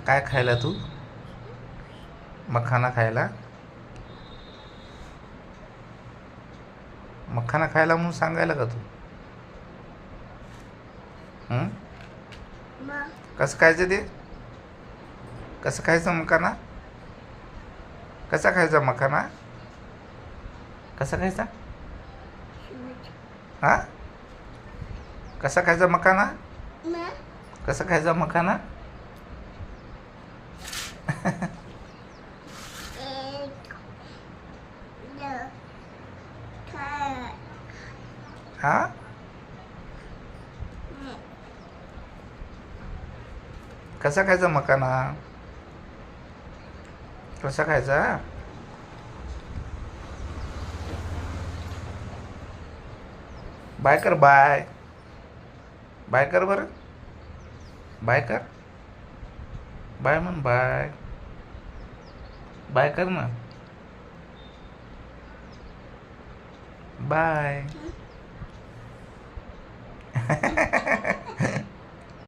काय खायला तू? मखाना खायला? मखाना खायला म्हणून सांगायला का तू? हं? मग कसं खायचं ते? कसं खायचं मखाना? कसा खायचा मखाना? कसा खायचा? हा? कसा खायचा मखाना? मग कसा खायचा मखाना? एक दोन चार हा? कसा खायचा मखाना? कसा खायचा? बाय कर, बाय. बाय कर बरं. बाय कर. बाय म्हण, बाय. बाय कर ना. बाय.